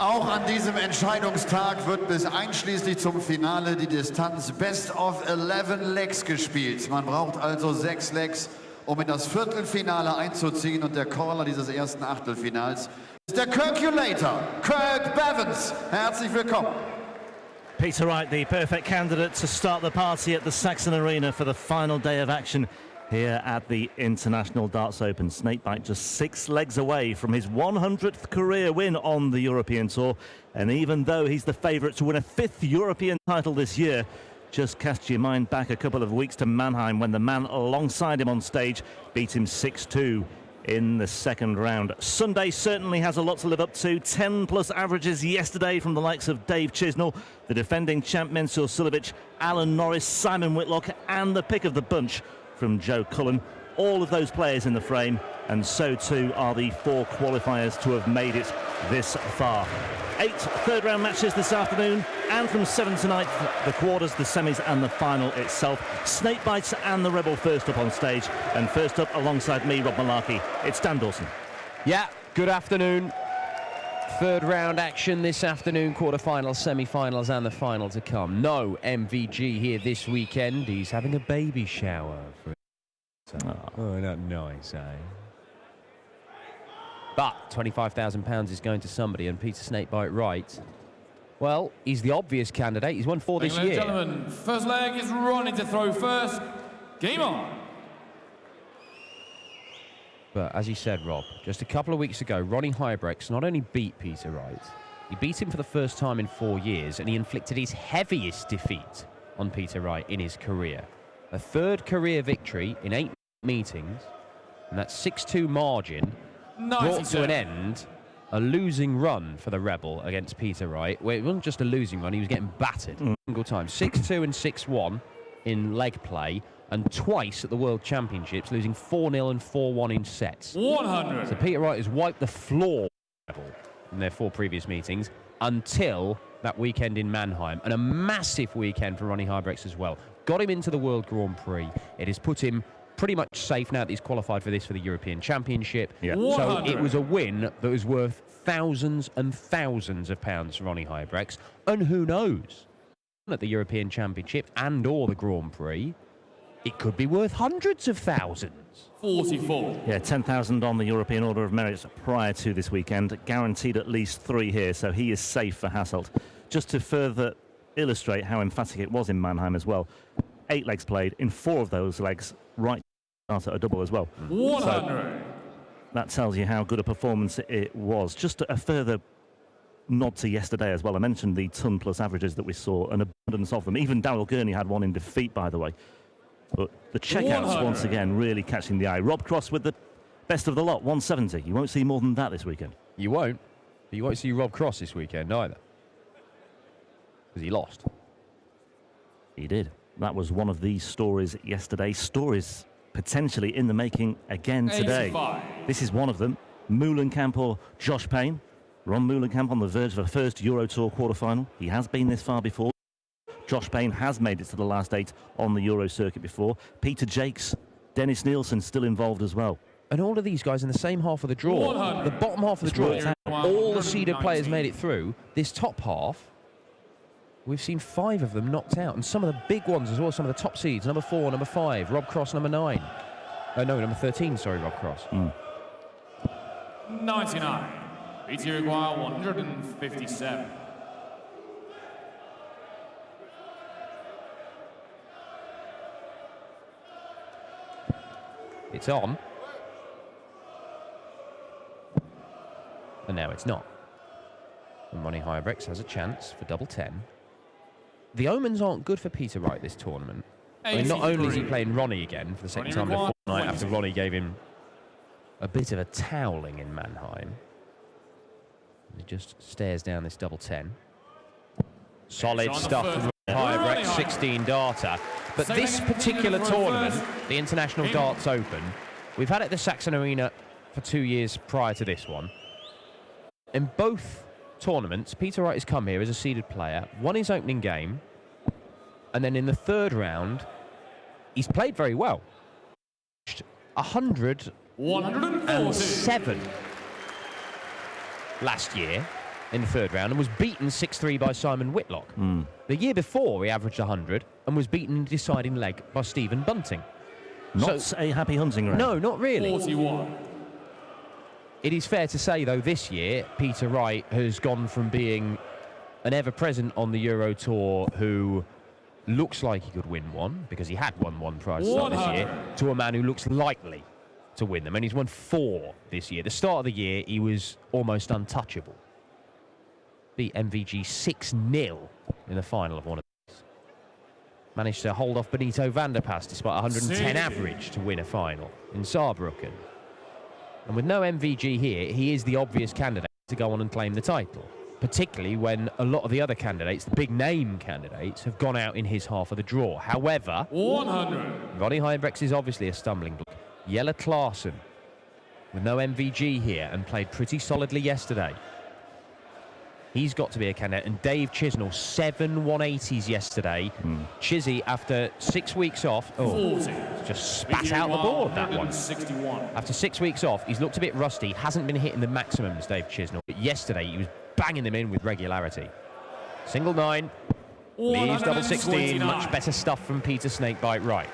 Auch an diesem Entscheidungstag wird bis einschließlich zum Finale die Distanz Best of 11 Legs gespielt. Man braucht also 6 Legs, um in das Viertelfinale einzuziehen. Und der Caller dieses ersten Achtelfinals ist der Calculator, Kirk Bevins. Herzlich willkommen. Peter Wright, the perfect candidate to start the party at the Saxon Arena for the final day of action here at the International Darts Open. Snakebite just 6 legs away from his 100th career win on the European Tour. And even though he's the favourite to win a 5th European title this year, just cast your mind back a couple of weeks to Mannheim when the man alongside him on stage beat him 6-2 in the second round. Sunday certainly has a lot to live up to. 10+ averages yesterday from the likes of Dave Chisnell, the defending champ Mensur Suljovic, Alan Norris, Simon Whitlock, and the pick of the bunch from Joe Cullen. All of those players in the frame, and so too are the 4 qualifiers to have made it this far. 8 third-round matches this afternoon, and from 7 tonight, the quarters, the semis and the final itself. Snakebites and the Rebel first up on stage, and first up alongside me, Rob Malarkey, it's Dan Dawson. Yeah, good afternoon. Third round action this afternoon, quarterfinals, semi-finals and the final to come. No MVG here this weekend. He's having a baby shower. Oh, not nice, eh? But £25,000 is going to somebody, and Peter Snakebite Wright, well, he's the obvious candidate. He's won 4 this year. Ladies and gentlemen, first leg is Ronny to throw first. Game on. But as you said, Rob, just a couple of weeks ago, Ronny Huybrechts not only beat Peter Wright, he beat him for the first time in 4 years, and he inflicted his heaviest defeat on Peter Wright in his career. A 3rd career victory in 8 meetings, and that 6-2 margin brought to an end a losing run for the Rebel against Peter Wright. Well, it wasn't just a losing run, he was getting battered single time. 6-2 and 6-1 in leg play, and twice at the World Championships, losing 4-0 and 4-1 in sets. 100. So Peter Wright has wiped the floor in their 4 previous meetings until that weekend in Mannheim. And a massive weekend for Ronny Huybrechts as well. Got him into the World Grand Prix. It has put him pretty much safe now that he's qualified for this for the European Championship. Yeah. So it was a win that was worth thousands and thousands of pounds for Ronny Huybrechts. And who knows, at the European Championship and or the Grand Prix, it could be worth hundreds of thousands. 44. Yeah, 10,000 on the European Order of Merit prior to this weekend. Guaranteed at least 3 here, so he is safe for Hasselt. Just to further illustrate how emphatic it was in Mannheim as well. 8 legs played. In 4 of those legs, Wright started a double as well. 100. So that tells you how good a performance it was. Just a further nod to yesterday as well. I mentioned the ton-plus averages that we saw, an abundance of them. Even Daryl Gurney had one in defeat, by the way. But the checkouts, 100. once again, really catching the eye. Rob Cross with the best of the lot, 170. You won't see more than that this weekend. You won't. But you won't see Rob Cross this weekend either. Because he lost. He did. That was one of these stories yesterday. Stories potentially in the making again today. 85. This is one of them. Moulenkamp or Josh Payne. Ron Moulenkamp on the verge of a first Euro Tour quarterfinal. He has been this far before. Josh Payne has made it to the last 8 on the Euro circuit before. Peter Jakes, Dennis Nielsen still involved as well. And all of these guys in the same half of the draw. 100. The bottom half of the draw, all the seeded players made it through. This top half, we've seen 5 of them knocked out. And some of the big ones as well, some of the top seeds. Number 4, number 5, Rob Cross, number 9. Oh, no, number 13, sorry, Rob Cross. 99. Peter require 157. It's on. And now it's not. And Ronny Huybrechts has a chance for double 10. The omens aren't good for Peter Wright this tournament. I mean, not only is he playing Ronny again for the second time in a fortnight after Ronny gave him a bit of a toweling in Mannheim. He just stares down this double 10. Solid stuff from Huybrechts, 16 darter. But this particular tournament, the International Darts Open, we've had it at the Saxon Arena for 2 years prior to this one. In both tournaments, Peter Wright has come here as a seeded player, won his opening game, and then in the 3rd round, he's played very well. 107 last year in the third round and was beaten 6-3 by Simon Whitlock. The year before, he averaged 100 and was beaten in the deciding leg by Stephen Bunting. Not a happy hunting ground. No, not really. 41. It is fair to say, though, this year, Peter Wright has gone from being an ever-present on the Euro Tour who looks like he could win one, because he had won one prior to start this year, to a man who looks likely to win them. And he's won 4 this year. The start of the year, he was almost untouchable. Beat MVG 6-0 in the final of one of these. Managed to hold off Benito van der Pas despite 110 average to win a final in Saarbrücken. And with no MVG here, he is the obvious candidate to go on and claim the title, particularly when a lot of the other candidates, the big name candidates, have gone out in his half of the draw. However, 100. Ronny Huybrechts is obviously a stumbling block. Jelle Klaassen, with no MVG here and played pretty solidly yesterday. He's got to be a candidate. And Dave Chisnall, 7 180s yesterday. Chizzy, after 6 weeks off, just spat out the board, that one. 61. After 6 weeks off, he's looked a bit rusty. Hasn't been hitting the maximums, Dave Chisnall. But yesterday, he was banging them in with regularity. Single 9, leaves double 16. Much better stuff from Peter Snakebite Wright.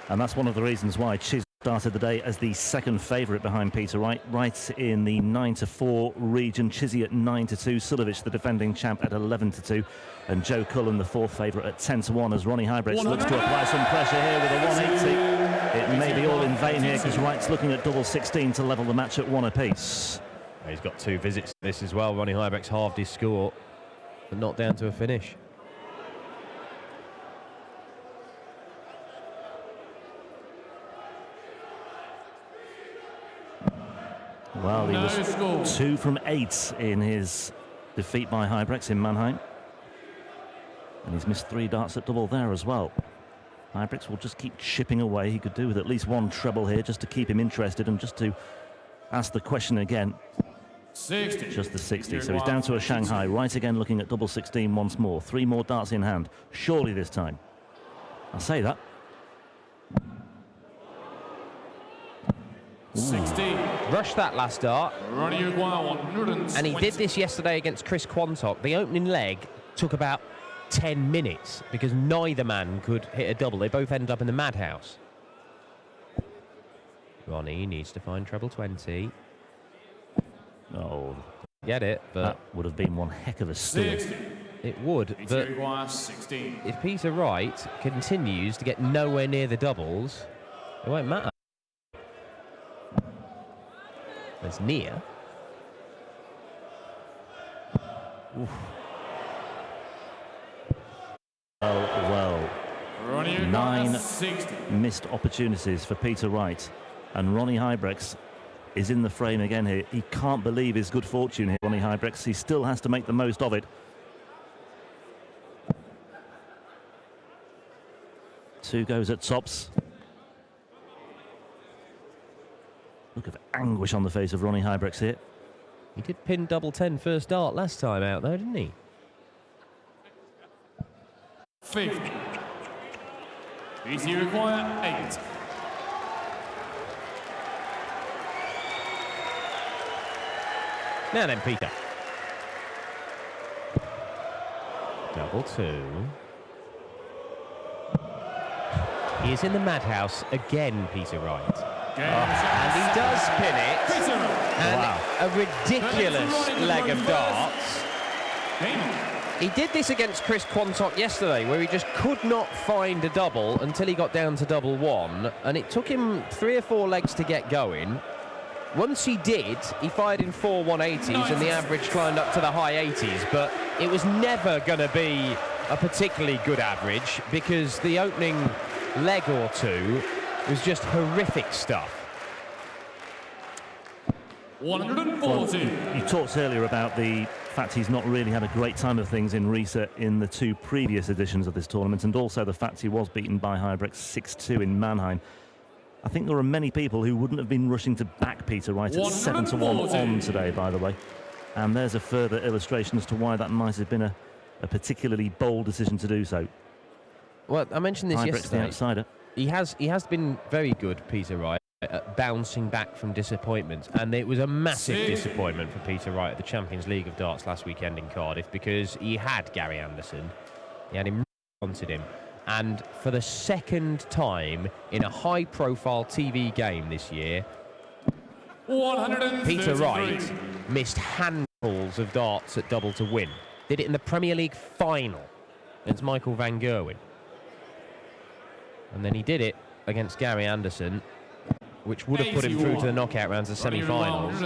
And that's one of the reasons why Chiz started the day as the second favourite behind Peter Wright. Wright in the 9-4 region, Chizzy at 9-2, Sulovic, the defending champ, at 11-2, and Joe Cullen, the fourth favourite, at 10-1, as Ronny Huybrechts looks to apply some pressure here with a 180. It may be all in vain here, because Wright's looking at double 16 to level the match at 1 apiece. He's got 2 visits to this as well. Ronny Huybrechts halved his score, but not down to a finish. Well, he was 2 from 8 in his defeat by Huybrechts in Mannheim. And he's missed 3 darts at double there as well. Huybrechts will just keep chipping away. He could do with at least 1 treble here just to keep him interested and just to ask the question again. 60. Just the 60. So he's down to a Shanghai. Right again, looking at double 16 once more. 3 more darts in hand. Surely this time. I'll say that. 16. Rushed that last dart. Ronny Huybrechts, and he did this yesterday against Chris Quantock. The opening leg took about 10 minutes because neither man could hit a double. They both ended up in the madhouse. Ronny needs to find treble 20. Oh, get it, but that would have been one heck of a steal. It would, but if Peter Wright continues to get nowhere near the doubles, it won't matter. It's near. Oof. Well. 9 missed opportunities for Peter Wright, and Ronny Huybrechts is in the frame again here. He can't believe his good fortune here, Ronny Huybrechts. He still has to make the most of it. Two goes at tops. Look of anguish on the face of Ronny Huybrechts here. He did pin double 10 first dart last time out, though, didn't he? 50. These you require 8. Now then, Peter. Double 2. He is in the madhouse again, Peter Wright. And he does pin it. And a ridiculous leg of darts. He did this against Chris Quantock yesterday, where he just could not find a double until he got down to double 1. And it took him 3 or 4 legs to get going. Once he did, he fired in 4 180s and the average climbed up to the high 80s. But it was never going to be a particularly good average because the opening leg or two was just horrific stuff. 140. Well, you talked earlier about the fact he's not really had a great time of things in Riesa in the 2 previous editions of this tournament, and also the fact he was beaten by Huybrechts 6-2 in Mannheim. I think there are many people who wouldn't have been rushing to back Peter Wright at 7-1 on today, by the way. And there's a further illustration as to why that might have been a particularly bold decision to do so. Well, I mentioned this Huybrechts, yesterday. the outsider. He has been very good, Peter Wright. at bouncing back from disappointment. And it was a massive disappointment for Peter Wright at the Champions League of Darts last weekend in Cardiff, because he had Gary Anderson. He had him, wanted him. And for the second time in a high-profile TV game this year, Peter Wright missed handfuls of darts at double to win. Did it in the Premier League final against Michael van Gerwen. And then he did it against Gary Anderson, which would have put him through to the knockout rounds of semi-finals.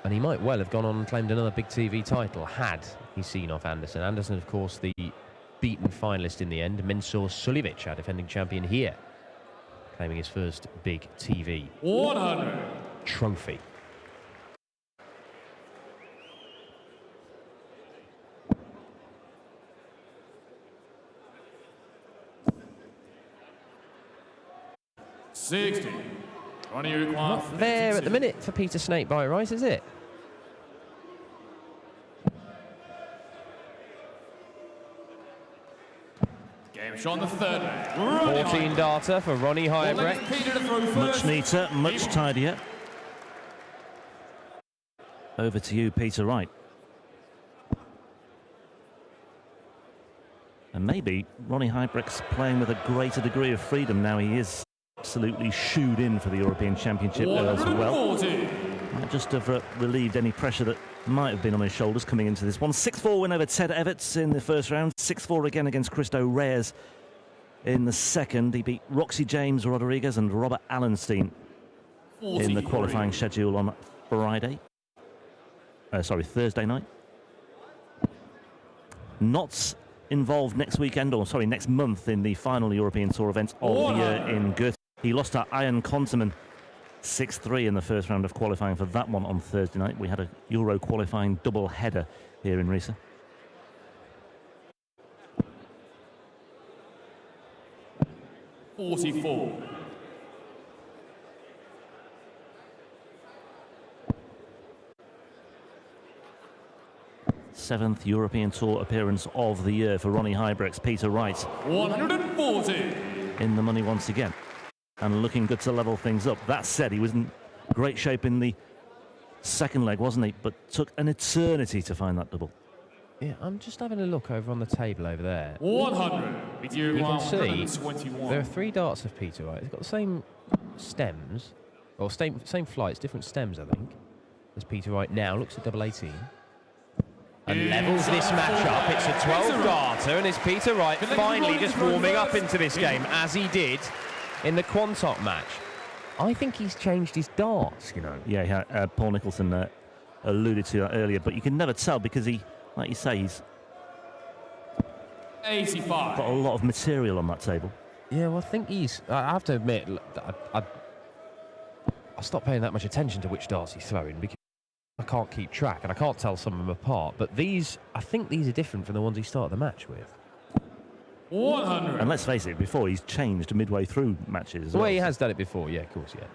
And he might well have gone on and claimed another big TV title had he seen off Anderson. Anderson, of course, the beaten finalist in the end. Mensur Suljovic, our defending champion here, claiming his first big TV 100 trophy. Not there at the minute for Peter Snakebite Wright, is it? Game shot on the third. 14 darter for Ronny Huybrechts. Much neater, much tidier. Over to you, Peter Wright. And maybe Ronny Huybrechts playing with a greater degree of freedom now. He is absolutely shooed in for the European Championship as well. Might just have relieved any pressure that might have been on his shoulders coming into this one. 6-4 win over Ted Everts in the first round. 6-4 again against Christo Reyes in the second. He beat Roxy James Rodriguez and Robert Allenstein in the qualifying schedule on Thursday night. Not involved next weekend, or sorry, next month in the final European Tour event of the year in Goethe. He lost to Ian Konterman 6-3 in the first round of qualifying for that one on Thursday night. We had a Euro qualifying double header here in Riesa. .44. Seventh European Tour appearance of the year for Ronny Huybrechts. Peter Wright 140 in the money once again, and looking good to level things up. That said, he was in great shape in the second leg, wasn't he? But took an eternity to find that double. Yeah, I'm just having a look over on the table over there. 100. You can see there are 3 darts of Peter Wright. He's got the same stems, or same flights, different stems, I think, as Peter Wright now. Looks at double 18. And levels this match up. It's a 12 darter, and it's Peter Wright finally just warming up into this game, as he did in the Quantock match. I think he's changed his darts, you know. Yeah, Paul Nicholson alluded to that earlier, but you can never tell because he, like you say, he's 85. got a lot of material on that table. Yeah, well, I think he's... I have to admit, I stopped paying that much attention to which darts he's throwing because I can't keep track and I can't tell some of them apart. But these, I think these are different from the ones he started the match with. 100. And let's face it, before he's changed midway through matches. Well, he has done it before, yeah, of course, yeah.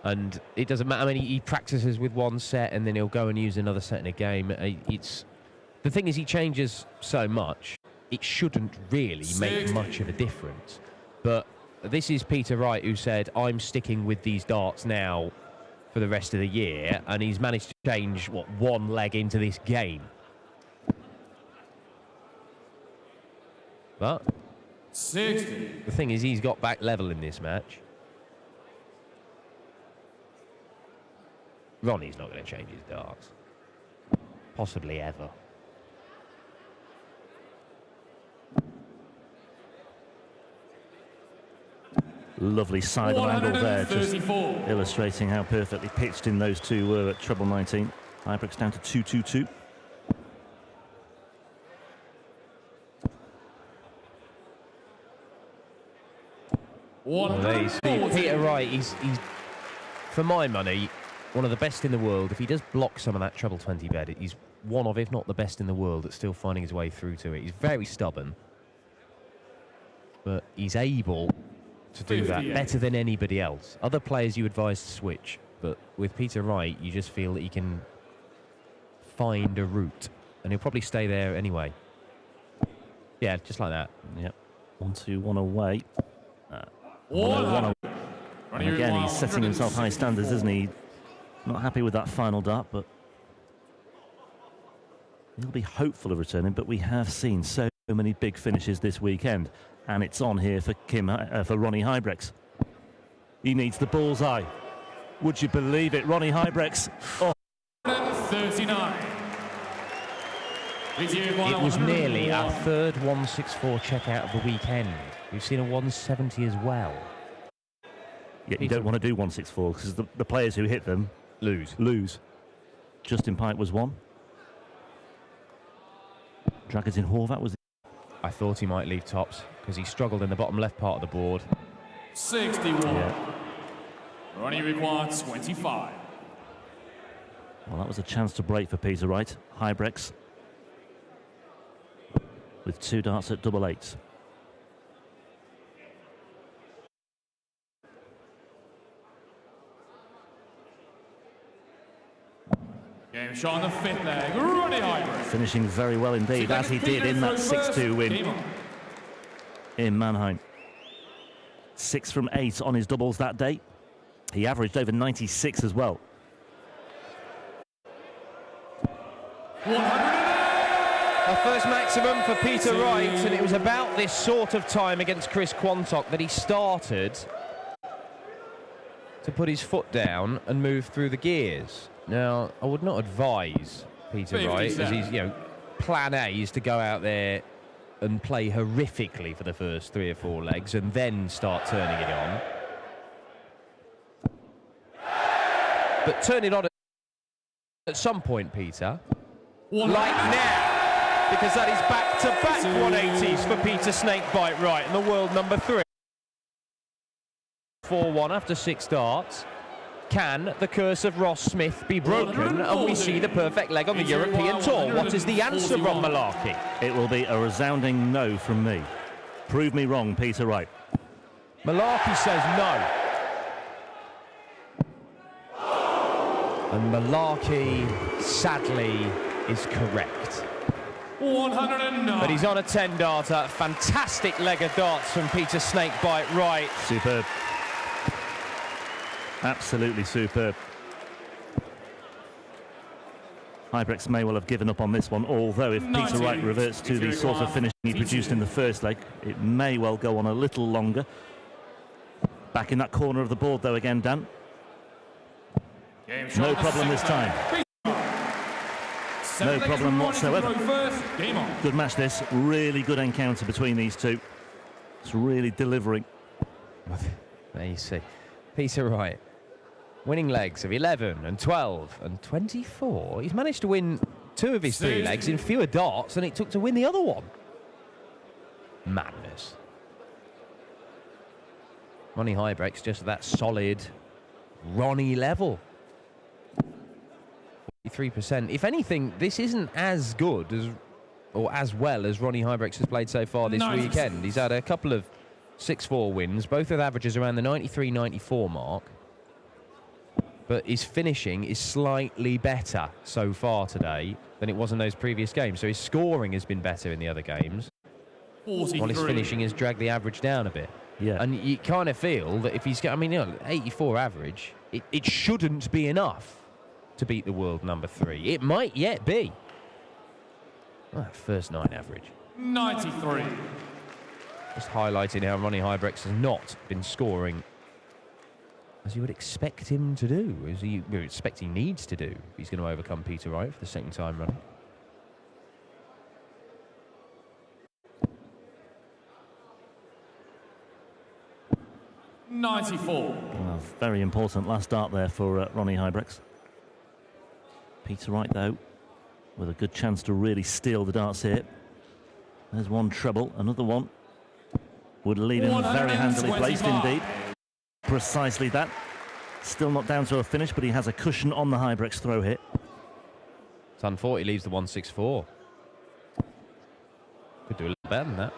And it doesn't matter. I mean, he practices with one set and then he'll go and use another set in a game. The thing is, he changes so much, it shouldn't really make much of a difference. But this is Peter Wright, who said, I'm sticking with these darts now for the rest of the year, and he's managed to change, what, one leg into this game. But 60. the thing is, he's got back level in this match. Ronnie's not going to change his darts. Possibly ever. Lovely side angle there, just illustrating how perfectly pitched in those two were at treble 19. Huybrechts down to 2-2-2. Well, there you see Peter Wright. He's, for my money, one of the best in the world. If he does block some of that treble 20 bed, he's one of, if not the best in the world, at still finding his way through to it. He's very stubborn, but he's able to do that better than anybody else. Other players you advise to switch, but with Peter Wright, you just feel that he can find a route, and he'll probably stay there anyway. Yeah, just like that. Yep. 1-2-1 away. 1-0. And again, he's setting himself high standards, isn't he? Not happy with that final dart, but he'll be hopeful of returning. But we have seen so many big finishes this weekend, and it's on here for Ronny Huybrechts. He needs the bullseye. Would you believe it, Ronny Huybrechts? Oh. 39. It was nearly our third 164 checkout of the weekend. We've seen a 170 as well. Yeah, you don't want to do 164 because the players who hit them lose. Justin Pike was one. Dragutin Horvat was. I thought he might leave tops because he struggled in the bottom left part of the board. 61. Yeah. Ronny requires 25. Well, that was a chance to break for Peter Wright. Huybrechts with 2 darts at double eights. Game shot on the 5th leg. Ronny Huybrechts. Finishing very well indeed, as he did in that 6-2 win in Mannheim. 6 from 8 on his doubles that day. He averaged over 96 as well. 108. Our first maximum for Peter Wright, and it was about this sort of time against Chris Quantock that he started to put his foot down and move through the gears. Now, I would not advise Peter Wright, as he's, plan A is to go out there and play horrifically for the first 3 or 4 legs and then start turning it on. But turn it on at some point, Peter. Like now, because that is back-to-back 180s for Peter Snakebite Wright and the world number 3. 4-1 after 6 darts. Can the curse of Ross Smith be broken and we see the perfect leg on the European Tour? What is the answer, Ron Malarkey? It will be a resounding no from me. Prove me wrong, Peter Wright. Malarkey says no. And Malarkey, sadly, is correct. 109. But he's on a 10-darter. Fantastic leg of darts from Peter Snakebite Wright. Superb. Absolutely superb. Huybrechts may well have given up on this one, although if Peter Wright reverts to the sort of finish he produced in the first leg, it may well go on a little longer. Back in that corner of the board, though, again, Dan. No problem this time. No problem whatsoever. Good match this. Really good encounter between these two. It's really delivering. There you see. Peter Wright winning legs of 11 and 12 and 24. He's managed to win 2 of his 3 legs in fewer darts than it took to win the other one. Madness. Ronny Huybrechts just that solid Ronny level. 43%. If anything, this isn't as good as or as well as Ronny Huybrechts has played so far this weekend. He's had a couple of 6-4 wins, both with averages around the 93-94 mark. But his finishing is slightly better so far today than it was in those previous games. So his scoring has been better in the other games. 43. While his finishing has dragged the average down a bit. Yeah. And you kind of feel that if he's got, 84 average, it shouldn't be enough to beat the world number 3. It might yet be. Well, that first 9 average. 93. Just highlighting how Ronny Huybrechts has not been scoring as you would expect him to do, as you would expect he needs to do if he's going to overcome Peter Wright for the second time running. Well, very important last start there for Ronny Huybrechts. Peter Wright, though, with a good chance to really steal the darts here. There's one treble, another one would leave him very handily placed indeed. Precisely that. Still not down to a finish, but he has a cushion on the Huybrechts throw hit. Ton 40 leaves the 164. Could do a little better than that.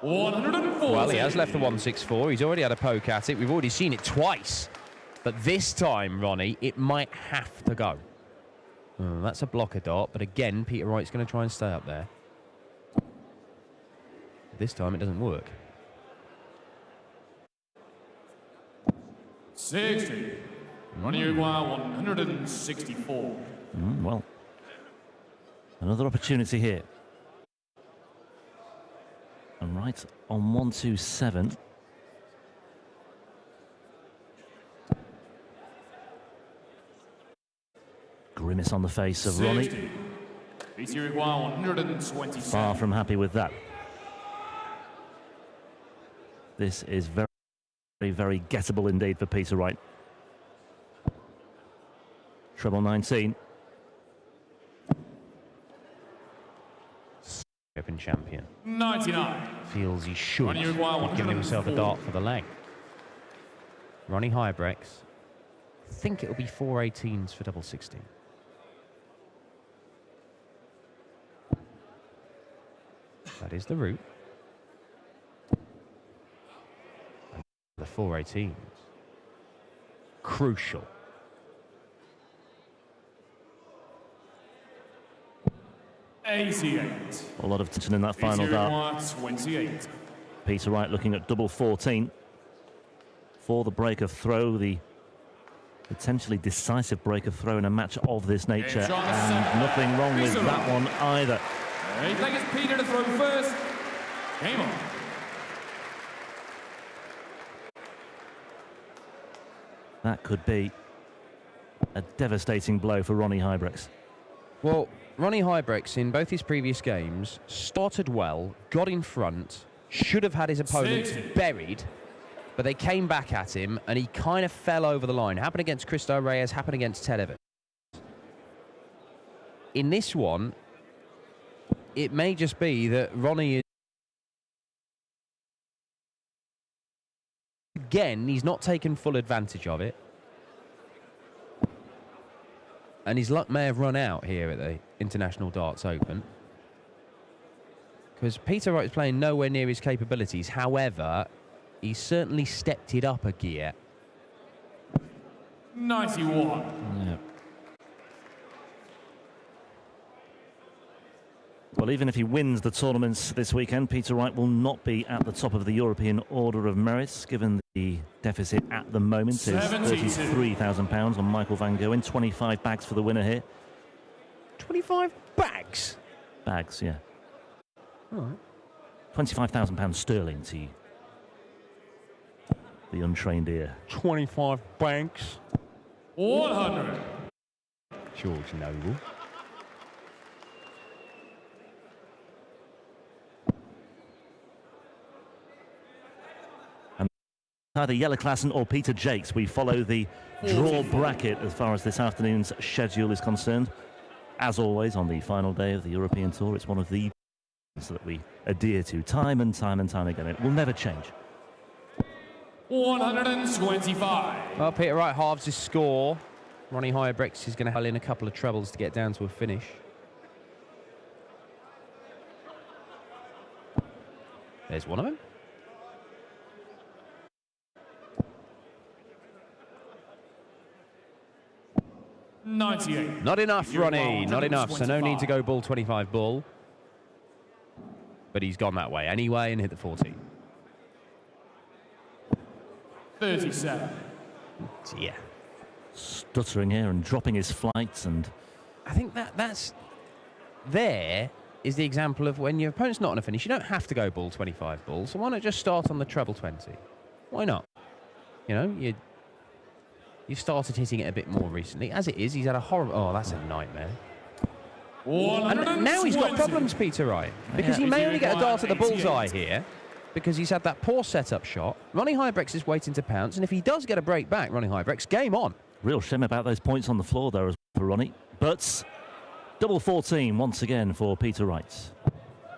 140. Well, he has left the 164. He's already had a poke at it. We've already seen it twice. But this time, Ronny, it might have to go. That's a blocker dart, but again, Peter Wright's going to try and stay up there. This time it doesn't work. 60. Ronny require 164. Well, another opportunity here. And right on 127. Grimace on the face of Ronny. Peter require 127. Far from happy with that. This is very, very gettable indeed for Peter Wright. Treble 19. Open champion. 99. Feels he should have given himself a dart for the leg. Ronny Huybrechts. I think it'll be 418s for double 16. That is the route. The 418s. Crucial. A lot of tension in that final dart. 28. Peter Wright looking at double 14 for the break of throw, the potentially decisive break of throw in a match of this nature, and nothing wrong with that one either. He takes Peter to throw first. Game on. That could be a devastating blow for Ronny Huybrechts. Well, Ronny Huybrechts in both his previous games started well, got in front, should have had his opponents buried, but they came back at him and he kind of fell over the line. Happened against Cristo Reyes, happened against Ted Evans. In this one, it may just be that Ronny is... Again, he's not taken full advantage of it. And his luck may have run out here at the International Darts Open. Because Peter Wright is playing nowhere near his capabilities. However, he's certainly stepped it up a gear. 91. Yeah. Well, even if he wins the tournaments this weekend, Peter Wright will not be at the top of the European Order of Merit, given the deficit at the moment is £33,000 on Michael van Gerwen. 25 bags for the winner here. 25 bags? Bags, yeah. All right. £25,000 sterling to the untrained ear. 25 bags. 100. George Noble. Either Jelle Klaassen or Peter Jakes. We follow the draw bracket as far as this afternoon's schedule is concerned. As always, on the final day of the European Tour, it's one of the that we adhere to time and time and time again. It will never change. 125. Well, Peter Wright halves his score. Ronny Huybrechts is going to haul in a couple of trebles to get down to a finish. There's one of them. Not enough, Ronny. Not enough. So no need to go bull 25 bull. But he's gone that way anyway and hit the 14. 37. Yeah. Stuttering here and dropping his flights, and I think that's there is the example of when your opponent's not on a finish, you don't have to go bull 25 bull. So why not just start on the treble 20? Why not? You know, you've started hitting it a bit more recently. As it is, he's had a horrible... Oh, that's a nightmare. And now he's got problems, Peter Wright, because he may only get a dart at the bullseye here, because he's had that poor setup shot. Ronny Huybrechts is waiting to pounce, and if he does get a break back, Ronny Huybrechts, game on. Real shame about those points on the floor there as well for Ronny. But double 14 once again for Peter Wright.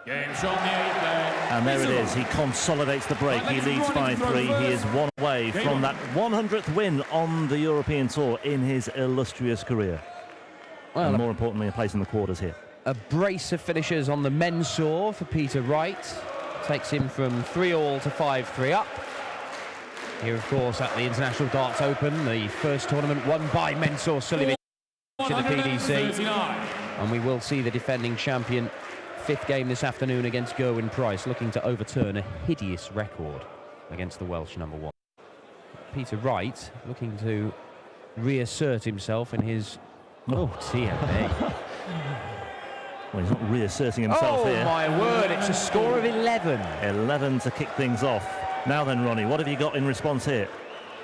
Game shot the 8th leg. And there it is. He consolidates the break. He leads 5-3. He is one away from that 100th win on the European Tour in his illustrious career. Well, and more importantly, a place in the quarters here. A brace of finishes on the Mensur for Peter Wright. Takes him from 3-all to 5-3 up. Here, of course, at the International Darts Open, the first tournament won by Mensur Suljovic to the PDC. And we will see the defending champion, fifth game this afternoon against Gerwyn Price, looking to overturn a hideous record against the Welsh number one. Peter Wright looking to reassert himself in his... Oh, TMB. Well, he's not reasserting himself here. Oh, my word, it's a score of 11. 11 to kick things off. Now then, Ronnie, what have you got in response here?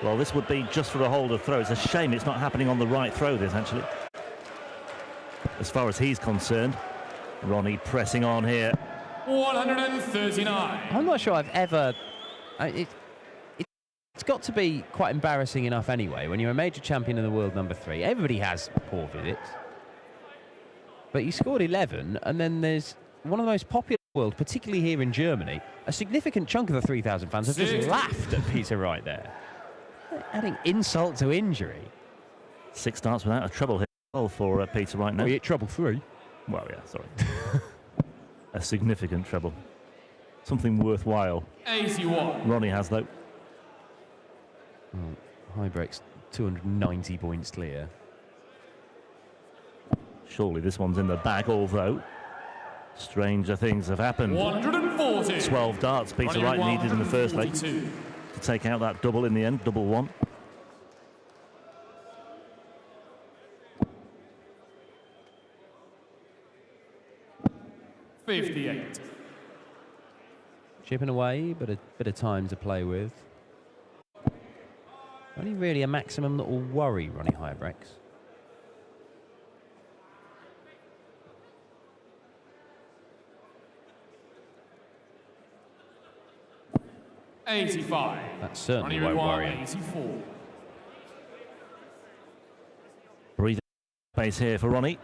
Well, this would be just for a hold of throw. It's a shame it's not happening on the right throw, this, actually. As far as he's concerned. Ronnie pressing on here. 139. I'm not sure I've ever... It's got to be quite embarrassing enough anyway. When you're a major champion in the world, number 3, everybody has poor visits. But you scored 11, and then there's one of the most popular in the world, particularly here in Germany. A significant chunk of the 3,000 fans have just laughed at Peter Wright there. Adding insult to injury. 6 starts without a treble hit for Peter Wright now. Oh, he hit treble 3. Well, yeah, sorry. A significant treble. Something worthwhile. 81. Ronnie has, though. Huybrechts 290 points clear. Surely this one's in the bag, although stranger things have happened. 140. 12 darts Peter Wright needed in the first leg to take out that double in the end, double 1. $58. Chipping away, but a bit of time to play with. Only really a maximum that will worry Ronny Huybrechts. $85. That certainly won't worry him. 84. Breathing space here for Ronnie.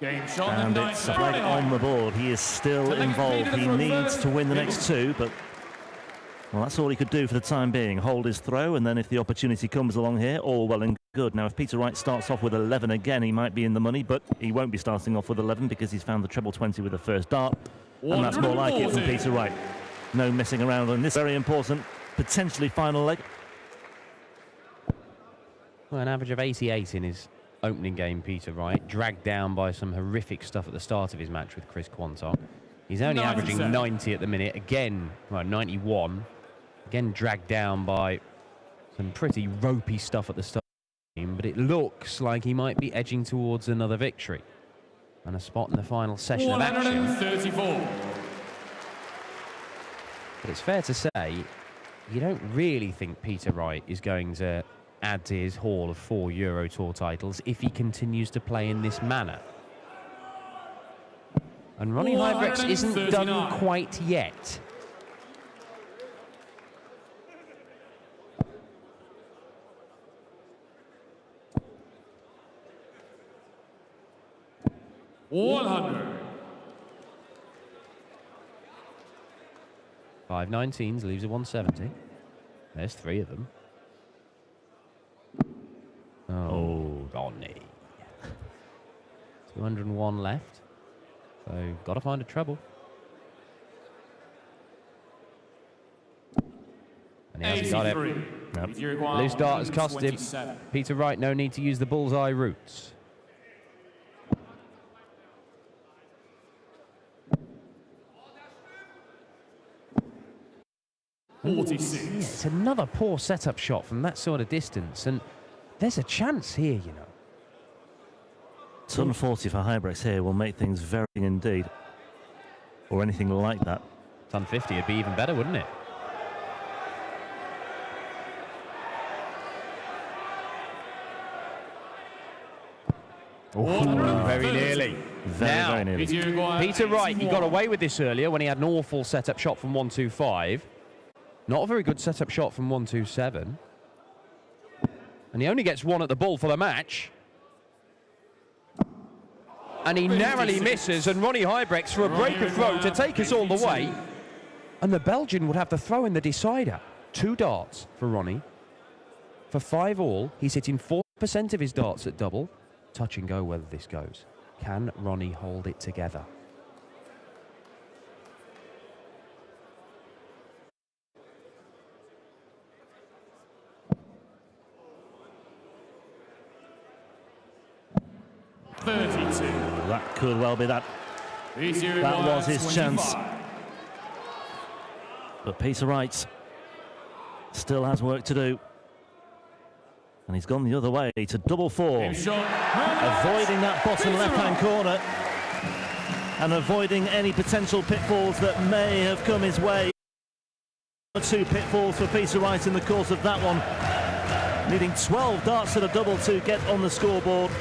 Game shot And it's a flag on the board. He is still involved. He needs to win the next 2, but well, that's all he could do for the time being. Hold his throw, and then if the opportunity comes along here, all well and good. Now, if Peter Wright starts off with 11 again, he might be in the money, but he won't be starting off with 11 because he's found the treble 20 with the first dart, and that's more like it from Peter Wright. No messing around on this very important, potentially final leg. Well, an average of 88 in his opening game, Peter Wright, dragged down by some horrific stuff at the start of his match with Chris Quantock. He's only averaging 90 at the minute. Again, well, 91. Again, dragged down by some pretty ropey stuff at the start of the game, but it looks like he might be edging towards another victory and a spot in the final session of action. 134. But it's fair to say, you don't really think Peter Wright is going to add to his haul of 4 Euro Tour titles if he continues to play in this manner. And Ronny Huybrechts isn't done quite yet. $100. 5 19s leaves a 170. There's 3 of them. Oh, Ronny. 201 left. So, got to find a treble. And he hasn't got it. Nope. Loose dart has cost him. Peter Wright, no need to use the bullseye routes. Yeah, it's another poor setup shot from that sort of distance, and there's a chance here, you know. Ton 40 for Huybrechts here will make things very indeed, or anything like that. Ton 50 would be even better, wouldn't it? Oh, very nearly. Very nearly. Peter Wright, he got away with this earlier when he had an awful setup shot from 125. Not a very good setup shot from 127. And he only gets 1 at the ball for the match. And he narrowly misses, and Ronny Huybrechts for a break of throw to take us all the way. And the Belgian would have the throw in the decider. 2 darts for Ronny. For 5 all, he's hitting 4% of his darts at double. Touch and go whether this goes. Can Ronny hold it together? That could well be that That was his chance. But Peter Wright still has work to do. And he's gone the other way to double four. Avoiding that bottom left-hand corner. And avoiding any potential pitfalls that may have come his way. 2 pitfalls for Peter Wright in the course of that one. Needing 12 darts to the double to get on the scoreboard.